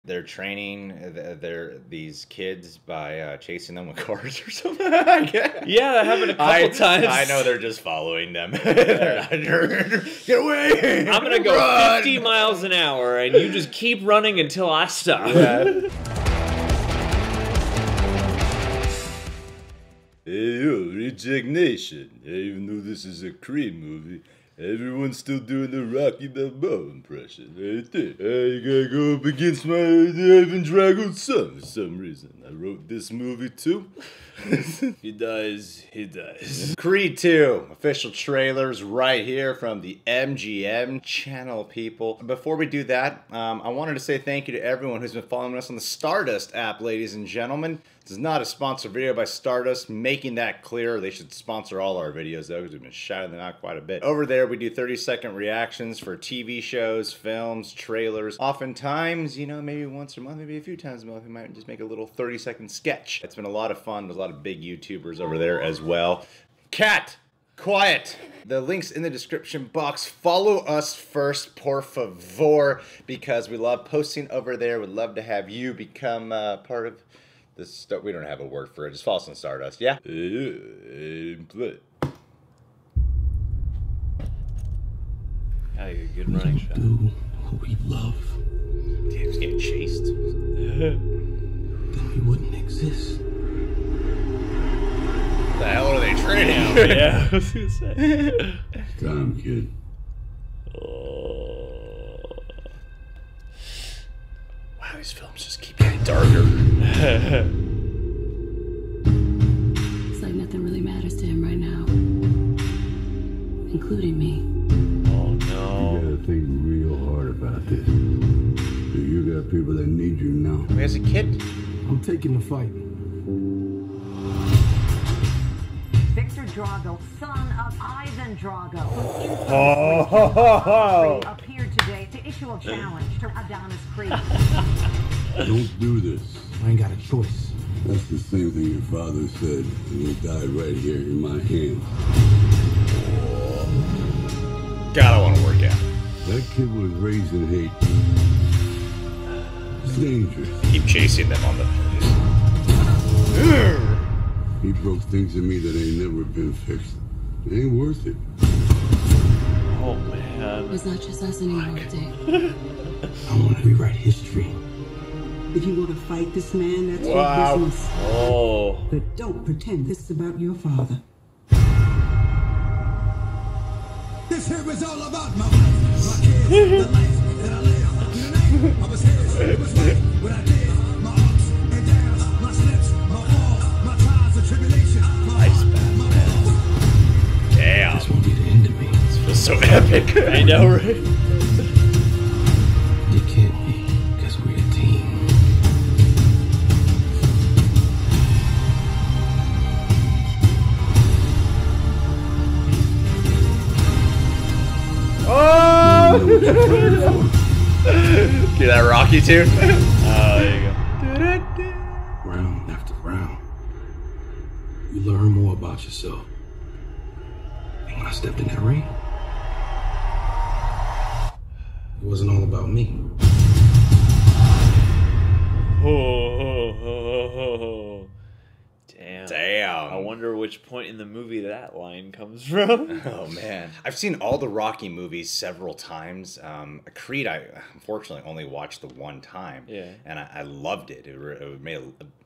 They're training these kids by chasing them with cars or something. Yeah, that happened a couple times. I know they're just following them. Get away! I'm gonna go Run! 50 miles an hour, and you just keep running until I stop. Yeah. Hey yo, Reject Nation. Even though this is a Creed movie, everyone's still doing the Rocky Balboa impression. Right there. I gotta go up against my Ivan Drago's son for some reason. I wrote this movie too. He dies, he dies. Creed 2 official trailers right here from the MGM channel, people. Before we do that, I wanted to say thank you to everyone who's been following us on the Stardust app, ladies and gentlemen. This is not a sponsored video by Stardust, making that clear. They should sponsor all our videos though, because we've been shouting them out quite a bit. Over there, we do 30-second reactions for TV shows, films, trailers. Oftentimes, you know, maybe once a month, maybe a few times a month, we might just make a little 30-second sketch. It's been a lot of fun. There's a lot of big YouTubers over there as well. Cat! Quiet! The link's in the description box. Follow us first, por favor, because we love posting over there. We'd love to have you become part of this. We don't have a word for it. Just follow us on Stardust, yeah? Play. Got a good running shot. Do what we love, Damn, he's getting chased. then we wouldn't exist. The hell are they training? Yeah, I was gonna say. Time, kid. Wow, these films just keep getting darker. It's like nothing really matters to him right now, including me. Oh You no. gotta think real hard about this. Do you got people that need you now? As a kid? I'm taking the fight. Viktor Drago, son of Ivan Drago, appeared today to issue a challenge to Adonis Creed. Don't do this. I ain't got a choice. That's the same thing your father said, and he died right here in my hands. God, I want to work out. That kid was raised in hate. It's dangerous. Keep chasing them on the... He broke things in me that ain't never been fixed. It ain't worth it. Oh man. It's not just us anymore, Dick. I want to rewrite history. If you want to fight this man, that's Wow. your business. Oh. But don't pretend this is about your father. This here was all about my wife, my kids, the life that I live. The night I was his, it was right what I did. My ups and downs, my slips, my falls, my trials and tribulation. Nice, man. Damn. This won't be the end of me. This feels so epic. I know, right? It can't be, because we're a team. Oh! You know what you're fighting for. Get that Rocky tune? Oh, there you go. Round after round, you learn more about yourself. And when I stepped in that ring, it wasn't all about me. Oh. Damn. Damn. I wonder which point in the movie that line comes from. Oh man, I've seen all the Rocky movies several times. Creed, I unfortunately only watched the one time. Yeah. And I loved it.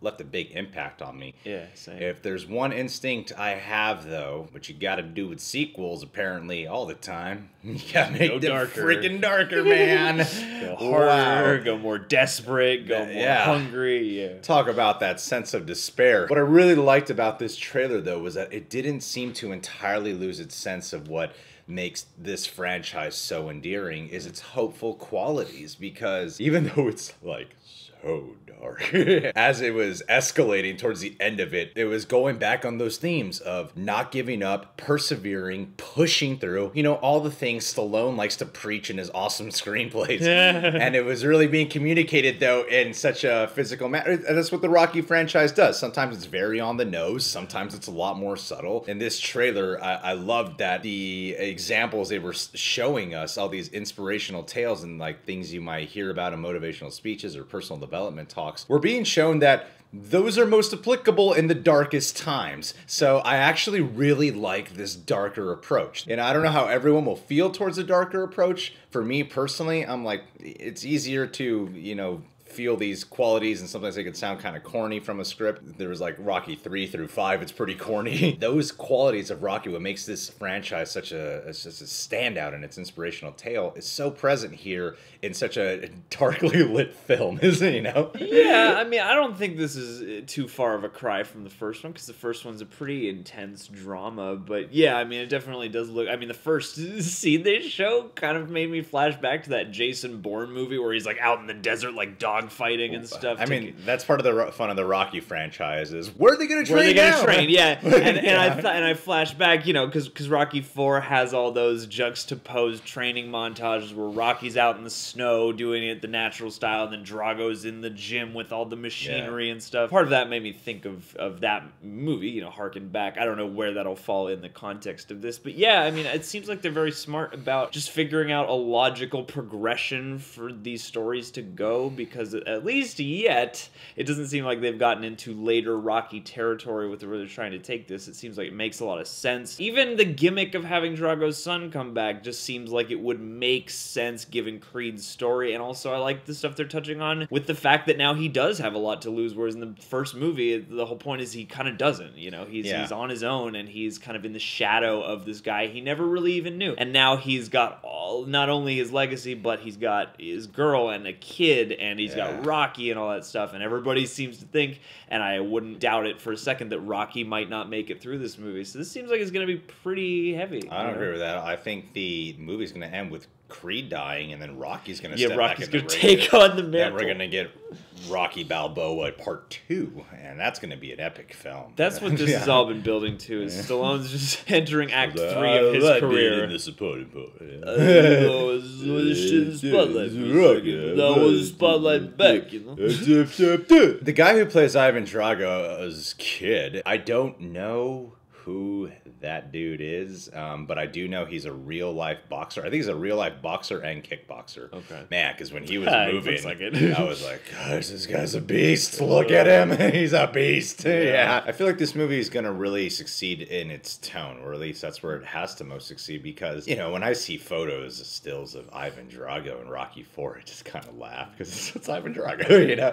Left a big impact on me. Yeah, same. If there's one instinct I have though, which you got to do with sequels apparently all the time, you gotta make Go them darker. freaking darker, man. Go harder, go more desperate, go more Yeah. hungry. Yeah. Talk about that sense of despair. What I really liked about this trailer, though, was that it didn't seem to entirely lose its sense of what makes this franchise so endearing is its hopeful qualities, because even though it's like so dark, as it was escalating towards the end of it, it was going back on those themes of not giving up, persevering, pushing through, you know, all the things Stallone likes to preach in his awesome screenplays. And it was really being communicated, though, in such a physical manner. That's what the Rocky franchise does. Sometimes it's very on the nose, sometimes it's a lot more subtle. In this trailer, I loved that the examples they were showing us, all these inspirational tales and like things you might hear about in motivational speeches or personal development talks, we're being shown that those are most applicable in the darkest times. So I actually really like this darker approach. And I don't know how everyone will feel towards a darker approach. For me personally, I'm like, it's easier to, you know, feel these qualities, and sometimes they can sound kind of corny from a script. There was like Rocky 3 through 5, it's pretty corny. Those qualities of Rocky, what makes this franchise such a standout in its inspirational tale, is so present here in such a darkly lit film, isn't it, you know? Yeah, I mean, I don't think this is too far of a cry from the first one, because the first one's a pretty intense drama, but yeah, I mean, it definitely does look, I mean, the first scene they show kind of made me flash back to that Jason Bourne movie where he's like out in the desert like dog fighting and stuff. I mean, that's part of the fun of the Rocky franchise is where are they going to train? Where are they going to train? Yeah, and I flash back, you know, because Rocky 4 has all those juxtaposed training montages where Rocky's out in the snow doing it the natural style, and then Drago's in the gym with all the machinery and stuff. Part of that made me think of that movie, you know, harken back. I don't know where that'll fall in the context of this, but yeah, I mean, it seems like they're very smart about just figuring out a logical progression for these stories to go, because at least yet, it doesn't seem like they've gotten into later Rocky territory with where they're trying to take this. It seems like it makes a lot of sense. Even the gimmick of having Drago's son come back just seems like it would make sense given Creed's story, and also I like the stuff they're touching on with the fact that now he does have a lot to lose, whereas in the first movie, the whole point is he kind of doesn't, you know, he's on his own, and he's kind of in the shadow of this guy he never really even knew, and now he's got not only his legacy, but he's got his girl and a kid, and he's got Rocky and all that stuff, and everybody seems to think, and I wouldn't doubt it for a second, that Rocky might not make it through this movie. So this seems like it's going to be pretty heavy. I don't agree with that. I think the movie's going to end with Creed dying, and then Rocky's going to step back in the ring. Rocky's going to take on the mantle. Then we're going to get Rocky Balboa Part 2, and that's going to be an epic film. That's what this has all been building to, is Stallone's just entering Act 3 of his career. In the supporting part. That was Spotlight back, you know? The guy who plays Ivan Drago's kid, I don't know who that dude is, but I do know he's a real life boxer. I think he's a real life boxer and kickboxer. Okay. Man, because when he was moving, like I was like, gosh, this guy's a beast. Look at him. He's a beast. Yeah. I feel like this movie is going to really succeed in its tone, or at least that's where it has to most succeed, because, you know, when I see photos, stills of Ivan Drago in Rocky 4, I just kind of laugh because it's Ivan Drago, you know?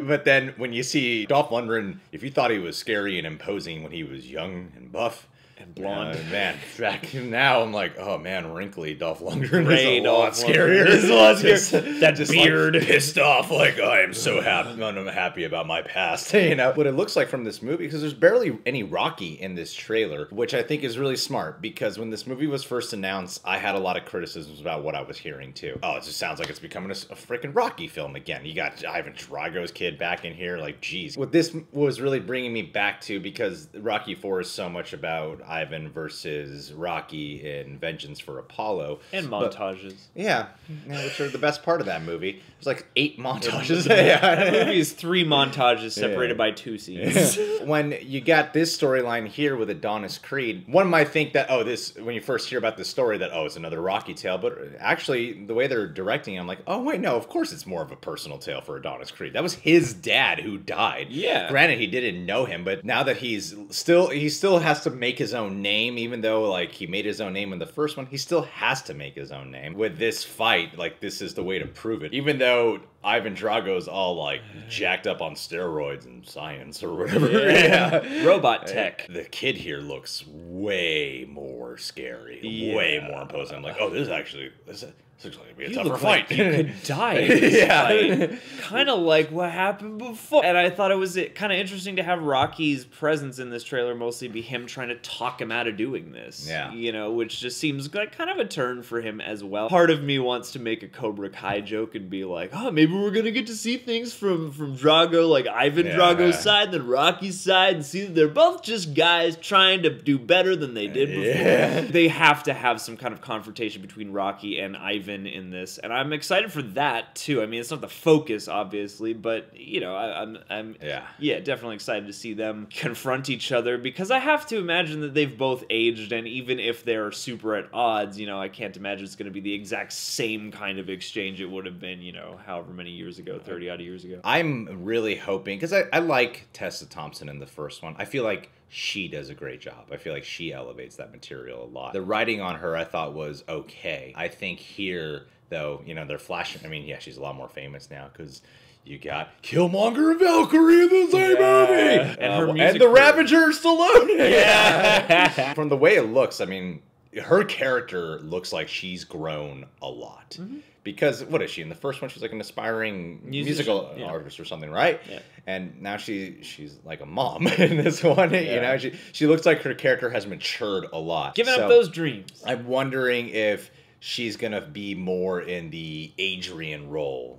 But then when you see Dolph Lundgren, if you thought he was scary and imposing when he was young and buff and blonde, man, back now I'm like, oh man, wrinkly Dolph Lundgren is a lot scarier. It's a lot scarier. That just beard, like, pissed off, like, oh, I am so happy. I'm happy about my past. You know what it looks like from this movie, because there's barely any Rocky in this trailer, which I think is really smart, because when this movie was first announced, I had a lot of criticisms about what I was hearing too. Oh, it just sounds like it's becoming a freaking Rocky film again. You got Ivan Drago's kid back in here, like, geez. What this was really bringing me back to, because Rocky 4 is so much about Ivan versus Rocky in Vengeance for Apollo. And montages. Yeah, which are the best part of that movie. There's like 8 montages. That movie is 3 montages separated by 2 scenes. When you got this storyline here with Adonis Creed, one might think that, oh, this, when you first hear about this story, that, oh, it's another Rocky tale. But actually, the way they're directing it, I'm like, oh, wait, no, of course it's more of a personal tale for Adonis Creed. That was his dad who died. Yeah. Granted, he didn't know him, but now that he still has to make his own name, even though, like, he made his own name in the first one, he still has to make his own name. With this fight, like, this is the way to prove it. Even though Ivan Drago's all, like, jacked up on steroids and science or whatever. Yeah. Robot tech. The kid here looks way more scary. Way more imposing. I'm like, oh, this looks like it'd be a tougher fight. Like you could die in this fight. Kind of like what happened before. And I thought it was kind of interesting to have Rocky's presence in this trailer mostly be him trying to talk him out of doing this. Yeah. You know, which just seems like kind of a turn for him as well. Part of me wants to make a Cobra Kai joke and be like, oh, maybe we're going to get to see things from Drago, like Ivan Drago's side, then Rocky's side, and see that they're both just guys trying to do better than they did before. Yeah. They have to have some kind of confrontation between Rocky and Ivan even in this, and I'm excited for that too. I mean, it's not the focus, obviously, but you know, I'm definitely excited to see them confront each other, because I have to imagine that they've both aged, and even if they're super at odds, you know, I can't imagine it's going to be the exact same kind of exchange it would have been, you know, however many years ago, 30 odd years ago. I'm really hoping, because I like Tessa Thompson in the first one. I feel like she does a great job. I feel like she elevates that material a lot. The writing on her I thought was okay. I think here, though, you know, they're flashing. I mean, yeah, she's a lot more famous now because you got Killmonger and Valkyrie in the same movie, and the Ravager Stallone. Yeah. From the way it looks, I mean, her character looks like she's grown a lot. Because what is she in the first one? She's like an aspiring musical artist or something, right? Yeah. And now she's like a mom in this one. Yeah. You know, she looks like her character has matured a lot. Giving up those dreams. I'm wondering if she's gonna be more in the Adrian role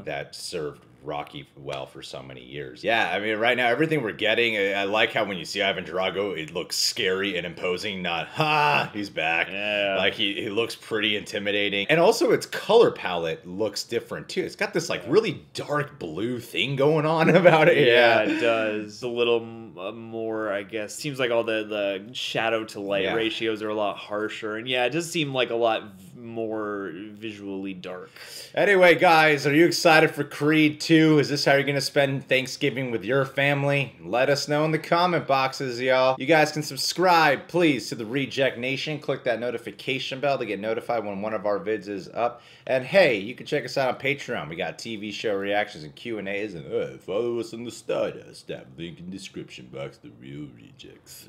that served Rocky well for so many years. Yeah, I mean, right now, everything we're getting, I like how when you see Ivan Drago, it looks scary and imposing, not, he's back. Yeah. Like, he looks pretty intimidating. And also, its color palette looks different, too. It's got this, like, really dark blue thing going on about it. Yeah, it does. A little more, I guess. Seems like all the shadow to light ratios are a lot harsher. And yeah, it does seem like a lot more visually dark. Anyway, guys, are you excited for Creed 2? Is this how you're going to spend Thanksgiving with your family? Let us know in the comment boxes, y'all. You guys can subscribe, please, to the Reject Nation. Click that notification bell to get notified when one of our vids is up. And hey, you can check us out on Patreon. We got TV show reactions and Q&As. And follow us on the Stardust app. Link in description box, The Real Rejects.